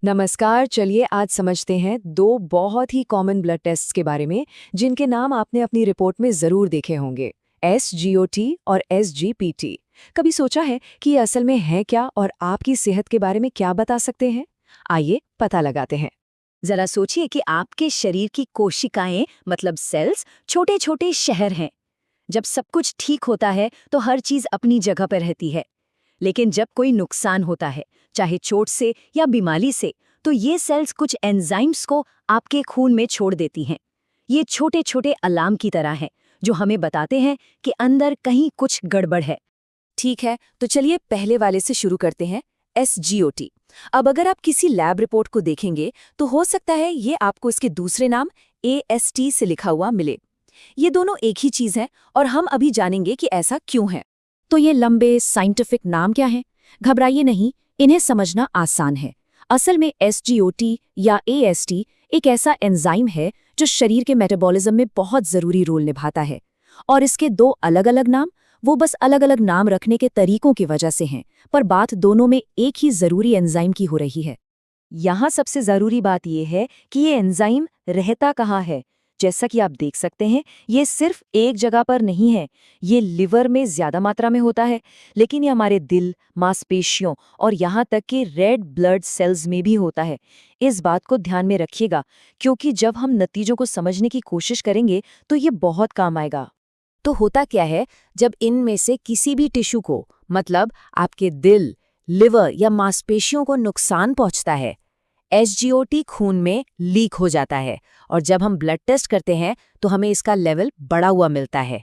नमस्कार। चलिए आज समझते हैं दो बहुत ही कॉमन ब्लड टेस्ट्स के बारे में जिनके नाम आपने अपनी रिपोर्ट में ज़रूर देखे होंगे। SGOT और SGPT। कभी सोचा है कि ये असल में है क्या और आपकी सेहत के बारे में क्या बता सकते हैं? आइए पता लगाते हैं। जरा सोचिए कि आपके शरीर की कोशिकाएं मतलब सेल्स छोटे छोटे शहर हैं। जब सब कुछ ठीक होता है तो हर चीज अपनी जगह पर रहती है, लेकिन जब कोई नुकसान होता है, चाहे चोट से या बीमारी से, तो ये सेल्स कुछ एंजाइम्स को आपके खून में छोड़ देती हैं। ये छोटे छोटे अलार्म की तरह हैं जो हमें बताते हैं कि अंदर कहीं कुछ गड़बड़ है। ठीक है, तो चलिए पहले वाले से शुरू करते हैं। SGOT। अब अगर आप किसी लैब रिपोर्ट को देखेंगे तो हो सकता है ये आपको इसके दूसरे नाम AST से लिखा हुआ मिले। ये दोनों एक ही चीज है और हम अभी जानेंगे कि ऐसा क्यों है। तो ये लंबे साइंटिफिक नाम क्या हैं? घबराइए नहीं, इन्हें समझना आसान है। असल में SGOT या AST एक ऐसा एंजाइम है जो शरीर के मेटाबॉलिज्म में बहुत ज़रूरी रोल निभाता है। और इसके दो अलग अलग नाम, वो बस अलग अलग नाम रखने के तरीकों की वजह से हैं, पर बात दोनों में एक ही ज़रूरी एंजाइम की हो रही है। यहाँ सबसे ज़रूरी बात यह है कि ये एंजाइम रहता कहाँ है। जैसा कि आप देख सकते हैं, ये सिर्फ एक जगह पर नहीं है। ये लिवर में ज़्यादा मात्रा में होता है, लेकिन ये हमारे दिल, मांसपेशियों और यहाँ तक कि रेड ब्लड सेल्स में भी होता है। इस बात को ध्यान में रखिएगा, क्योंकि जब हम नतीजों को समझने की कोशिश करेंगे तो ये बहुत काम आएगा। तो होता क्या है, जब इनमें से किसी भी टिश्यू को, मतलब आपके दिल, लिवर या मांसपेशियों को नुकसान पहुंचता है, SGOT खून में लीक हो जाता है और जब हम ब्लड टेस्ट करते हैं तो हमें इसका लेवल बढ़ा हुआ मिलता है।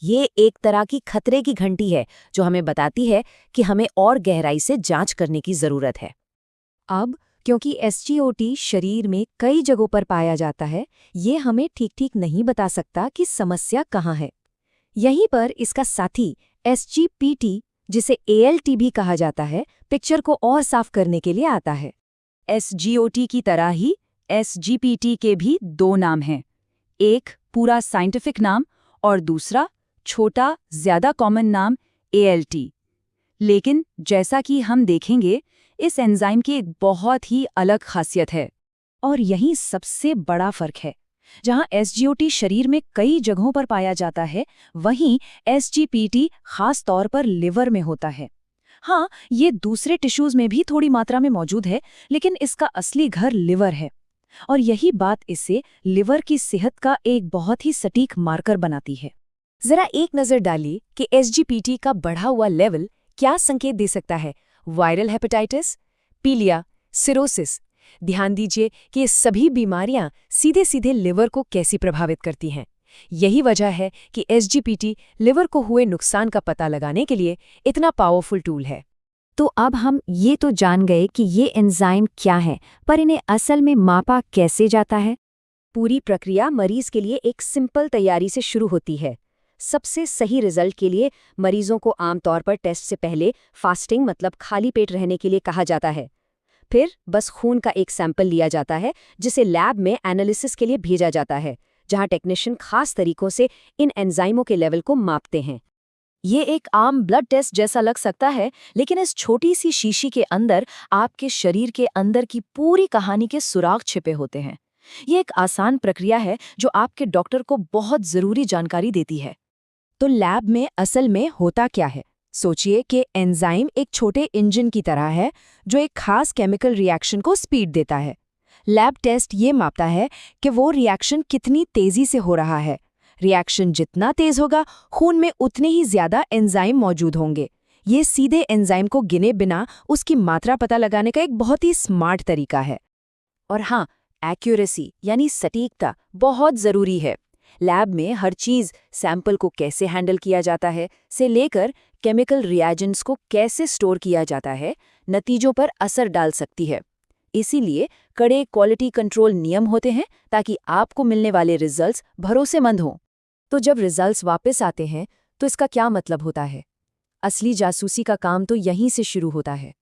ये एक तरह की खतरे की घंटी है जो हमें बताती है कि हमें और गहराई से जांच करने की ज़रूरत है। अब क्योंकि SGOT शरीर में कई जगहों पर पाया जाता है, ये हमें ठीक-ठीक नहीं बता सकता कि समस्या कहाँ है। यहीं पर इसका साथी SGPT, जिसे ALT भी कहा जाता है, पिक्चर को और साफ करने के लिए आता है। SGOT की तरह ही SGPT के भी दो नाम हैं, एक पूरा साइंटिफिक नाम और दूसरा छोटा ज्यादा कॉमन नाम ALT। लेकिन जैसा कि हम देखेंगे, इस एंजाइम की एक बहुत ही अलग खासियत है और यही सबसे बड़ा फर्क है। जहां SGOT शरीर में कई जगहों पर पाया जाता है, वहीं SGPT खास तौर पर लिवर में होता है। हाँ, ये दूसरे टिश्यूज में भी थोड़ी मात्रा में मौजूद है, लेकिन इसका असली घर लिवर है और यही बात इसे लिवर की सेहत का एक बहुत ही सटीक मार्कर बनाती है। जरा एक नजर डालिए कि SGPT का बढ़ा हुआ लेवल क्या संकेत दे सकता है। वायरल हेपेटाइटिस, पीलिया, सिरोसिस। ध्यान दीजिए कि ये सभी बीमारियां सीधे सीधे लिवर को कैसी प्रभावित करती हैं। यही वजह है कि SGPT लिवर को हुए नुकसान का पता लगाने के लिए इतना पावरफुल टूल है। तो अब हम ये तो जान गए कि ये एंजाइम क्या है, पर इन्हें असल में मापा कैसे जाता है? पूरी प्रक्रिया मरीज के लिए एक सिंपल तैयारी से शुरू होती है। सबसे सही रिजल्ट के लिए मरीजों को आमतौर पर टेस्ट से पहले फास्टिंग मतलब खाली पेट रहने के लिए कहा जाता है। फिर बस खून का एक सैंपल लिया जाता है, जिसे लैब में एनालिसिस के लिए भेजा जाता है, जहां टेक्नीशियन खास तरीकों से इन एंजाइमों के लेवल को मापते हैं। ये एक आम ब्लड टेस्ट जैसा लग सकता है, लेकिन इस छोटी सी शीशी के अंदर आपके शरीर के अंदर की पूरी कहानी के सुराग छिपे होते हैं। ये एक आसान प्रक्रिया है जो आपके डॉक्टर को बहुत ज़रूरी जानकारी देती है। तो लैब में असल में होता क्या है? सोचिए कि एंजाइम एक छोटे इंजन की तरह है जो एक खास केमिकल रिएक्शन को स्पीड देता है। लैब टेस्ट ये मापता है कि वो रिएक्शन कितनी तेजी से हो रहा है। रिएक्शन जितना तेज होगा, खून में उतने ही ज्यादा एंजाइम मौजूद होंगे। ये सीधे एंजाइम को गिने बिना उसकी मात्रा पता लगाने का एक बहुत ही स्मार्ट तरीका है। और हाँ, एक्यूरेसी यानी सटीकता बहुत ज़रूरी है। लैब में हर चीज़, सैंपल को कैसे हैंडल किया जाता है से लेकर केमिकल रिएजेंट्स को कैसे स्टोर किया जाता है, नतीजों पर असर डाल सकती है। इसीलिए कड़े क्वालिटी कंट्रोल नियम होते हैं ताकि आपको मिलने वाले रिजल्ट्स भरोसेमंद हों। तो जब रिजल्ट्स वापस आते हैं तो इसका क्या मतलब होता है? असली जासूसी का काम तो यहीं से शुरू होता है।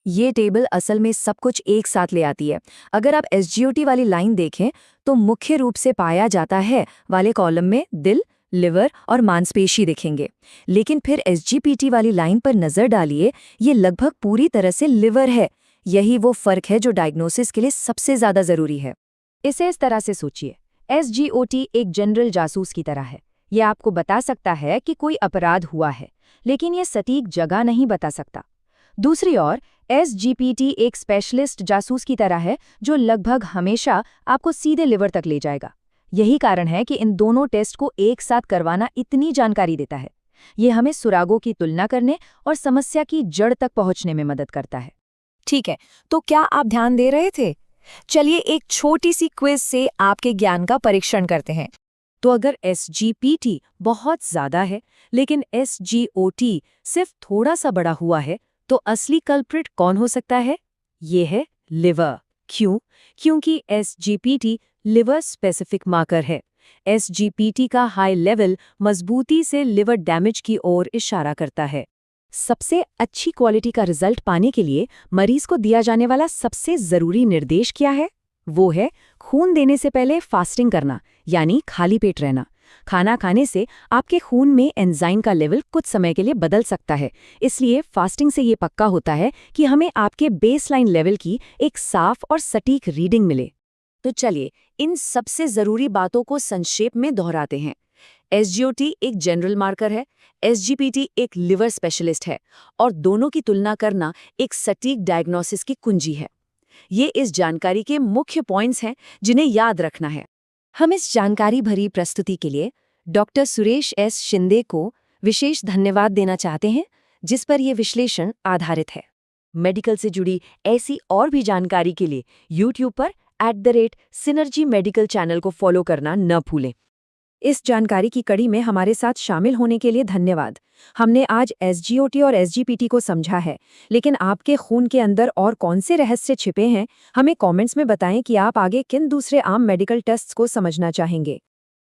ये टेबल असल में सब कुछ एक साथ ले आती है। अगर आप SGOT वाली लाइन देखें तो मुख्य रूप से पाया जाता है वाले कॉलम में दिल, लिवर और मांसपेशी दिखेंगे। लेकिन फिर SGPT वाली लाइन पर नजर डालिए, ये लगभग पूरी तरह से लिवर है। यही वो फर्क है जो डायग्नोसिस के लिए सबसे ज्यादा जरूरी है। इसे इस तरह से सोचिए, SGOT एक जनरल जासूस की तरह है। ये आपको बता सकता है कि कोई अपराध हुआ है, लेकिन ये सटीक जगह नहीं बता सकता। दूसरी ओर SGPT एक स्पेशलिस्ट जासूस की तरह है, जो लगभग हमेशा आपको सीधे लिवर तक ले जाएगा। यही कारण है कि इन दोनों टेस्ट को एक साथ करवाना इतनी जानकारी देता है। ये हमें सुरागों की तुलना करने और समस्या की जड़ तक पहुंचने में मदद करता है। ठीक है, तो क्या आप ध्यान दे रहे थे? चलिए एक छोटी सी क्विज से आपके ज्ञान का परीक्षण करते हैं। तो अगर SGPT बहुत ज्यादा है लेकिन SGOT सिर्फ थोड़ा सा बड़ा हुआ है, तो असली कल्प्रिट कौन हो सकता है? ये है लिवर। क्यों? क्योंकि SGPT लिवर स्पेसिफिक मार्कर है। SGPT का हाई लेवल मजबूती से लिवर डैमेज की ओर इशारा करता है। सबसे अच्छी क्वालिटी का रिजल्ट पाने के लिए मरीज को दिया जाने वाला सबसे जरूरी निर्देश क्या है? वो है खून देने से पहले फास्टिंग करना, यानी खाली पेट रहना। खाना खाने से आपके खून में एंजाइम का लेवल कुछ समय के लिए बदल सकता है, इसलिए फास्टिंग से ये पक्का होता है कि हमें आपके बेसलाइन लेवल की एक साफ और सटीक रीडिंग मिले। तो चलिए इन सबसे जरूरी बातों को संक्षेप में दोहराते हैं। SGOT एक जनरल मार्कर है, SGPT एक लिवर स्पेशलिस्ट है, और दोनों की तुलना करना एक सटीक डायग्नोसिस की कुंजी है। ये इस जानकारी के मुख्य पॉइंट्स हैं जिन्हें याद रखना है। हम इस जानकारी भरी प्रस्तुति के लिए डॉक्टर सुरेश S. शिंदे को विशेष धन्यवाद देना चाहते हैं, जिस पर यह विश्लेषण आधारित है। मेडिकल से जुड़ी ऐसी और भी जानकारी के लिए YouTube पर @Synergy मेडिकल चैनल को फॉलो करना न भूलें। इस जानकारी की कड़ी में हमारे साथ शामिल होने के लिए धन्यवाद। हमने आज SGOT और SGPT को समझा है, लेकिन आपके खून के अंदर और कौन से रहस्य छिपे हैं? हमें कमेंट्स में बताएं कि आप आगे किन दूसरे आम मेडिकल टेस्ट्स को समझना चाहेंगे।